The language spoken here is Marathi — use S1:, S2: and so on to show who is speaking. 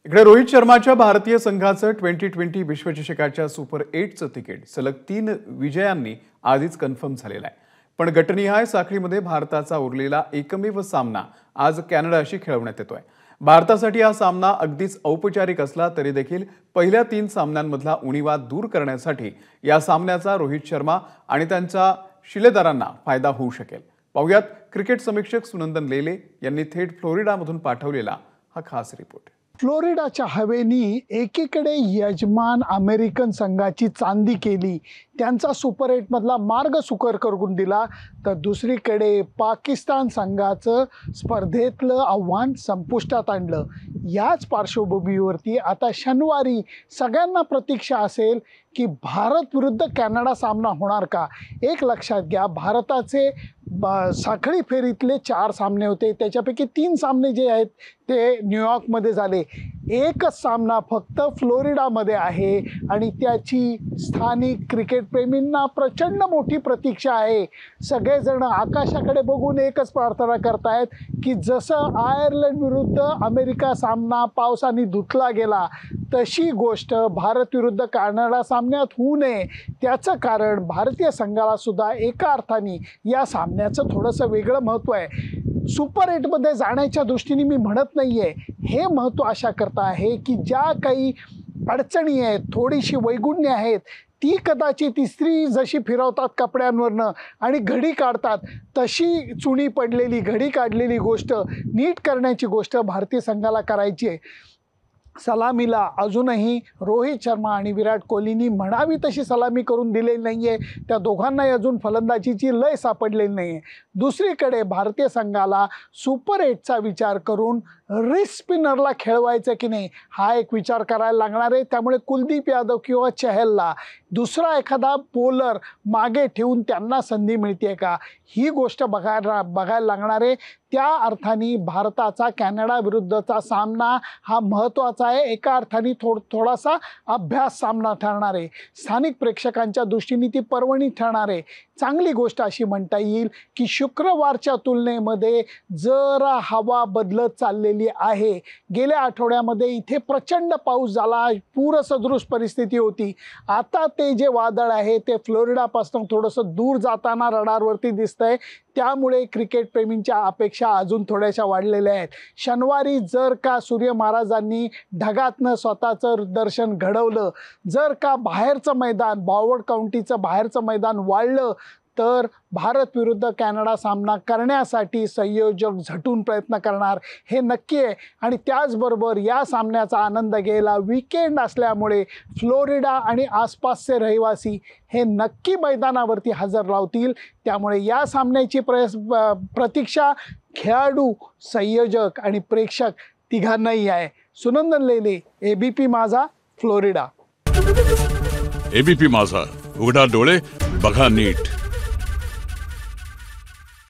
S1: इकडे रोहित शर्माच्या भारतीय संघाचं 2020 विश्वचषकाच्या सुपर 8चं तिकीट सलग 3 विजयांनी आधीच कन्फर्म झालेलं आहे। पण गटनिहाय साखळीमध्ये भारताचा उरलेला एकमेव सामना आज कॅनडाशी खेळवण्यात येतोय। भारतासाठी हा सामना अगदीच औपचारिक असला तरी देखील पहिल्या 3 सामन्यांमधला उणीवा दूर करण्यासाठी या सामन्याचा रोहित शर्मा आणि त्यांच्या शिलेदारांना फायदा होऊ शकेल। पाहुयात क्रिकेट समीक्षक सुनंदन लेले यांनी थेट फ्लोरिडामधून पाठवलेला हा खास रिपोर्ट।
S2: फ्लोरिडाच्या हवेनी एकीकडे यजमान अमेरिकन संघाची चांदी केली, त्यांचा सुपर 8 मधला मार्ग सुकर करून दिला, तर दुसरीकडे पाकिस्तान संघाचं स्पर्धेतलं आव्हान संपुष्टात आणलं। याच पार्श्वभूमीवरती आता शनिवारी सगळ्यांना प्रतीक्षा असेल की भारत विरुद्ध कॅनडा सामना होणार का। एक लक्षात घ्या, भारताचे साखळी फेरीतले 4 सामने होते, त्याच्यापैकी 3 सामने जे आहेत ते न्यूयॉर्कमध्ये झाले। एकच सामना फक्त फ्लोरिडामध्ये आहे आणि त्याची स्थानिक क्रिकेट प्रेमींना प्रचंड मोठी प्रतीक्षा आहे। सगळेजण आकाशाकडे बघून एकच प्रार्थना करतायत की जसं आयर्लंड विरुद्ध अमेरिका सामना पावसाने धुतला गेला, तशी गोष्ट भारत विरुद्ध कॅनडा सामन्यात होऊ नये। त्याचं कारण भारतीय संघाला सुद्धा एका अर्थाने या सामन्याचं थोडंसं वेगळं महत्त्व आहे। सुपर 8 मध्ये जाण्याच्या दृष्टीने मी म्हणत नाहीये, हे महत्त्व अशा करता आहे की ज्या काही अडचणी आहेत, थोडीशी वैगुण्य आहेत, ती कदाचित इस्त्री जशी फिरवतात कपड्यांवरनं आणि घडी काढतात तशी चुणी पडलेली घडी काढलेली गोष्ट नीट करण्याची गोष्ट भारतीय संघाला करायची आहे। सलामीला अजूनही रोहित शर्मा आणि विराट कोहलीनी म्हणावी तशी सलामी करून दिलेली नाहीये, त्या दोघांनाही अजून फलंदाजीची लय सापडलेली नाहीये। दुसरीकडे भारतीय संघाला सुपर 8चा विचार करून रिस्क स्पिनरला खेळवायचं की नाही हा एक विचार करायला लागणार आहे। त्यामुळे कुलदीप यादव किंवा चहलला दुसरा एखादा बॉलर मागे ठेवून त्यांना संधी मिळते का, ही गोष्ट बघायला लागणार आहे। त्या अर्थाने भारताचा कॅनडा विरुद्धचा सामना हा महत्त्वाचा आहे, एका अर्थाने थोडासा अभ्यास सामना ठरणार आहे। स्थानिक प्रेक्षकांच्या दृष्टीने ती पर्वणी ठरणार आहे। चांगली गोष्ट अशी म्हणता येईल की शुक्रवारच्या तुलनेमध्ये जरा हवा बदलत चाललेली आहे। गेल्या आठवड्यामध्ये इथे प्रचंड पाऊस झाला, पूरसदृश परिस्थिती होती। आता ते जे वादळ आहे ते फ्लोरिडापासून थोडंसं दूर जाताना रडारवरती दिसतंय, त्यामुळे क्रिकेट प्रेमींच्या अपेक्षा अजून थोड्याशा वाढलेल्या आहेत। शनिवारी जर का सूर्य महाराजांनी ढगातनं स्वतःचं दर्शन घडवलं, जर का बाहेरचं मैदान बॉवर्ड काउंटीचं बाहेरचं मैदान वाढलं, तर भारत विरुद्ध कॅनडा सामना करण्यासाठी संयोजक झटून प्रयत्न करणार हे नक्की आहे। आणि त्याचबरोबर या सामन्याचा आनंद घ्यायला वीकेंड असल्यामुळे फ्लोरिडा आणि आसपासचे रहिवासी हे नक्की मैदानावरती हजर लावतील। त्यामुळे या सामन्याची प्रतीक्षा खेळाडू, संयोजक आणि प्रेक्षक तिघांनाही आहे। सुनंदन लेले, एबीपी माझा, फ्लोरिडा।
S3: एबीपी माझा, उघडा डोळे बघा नीट।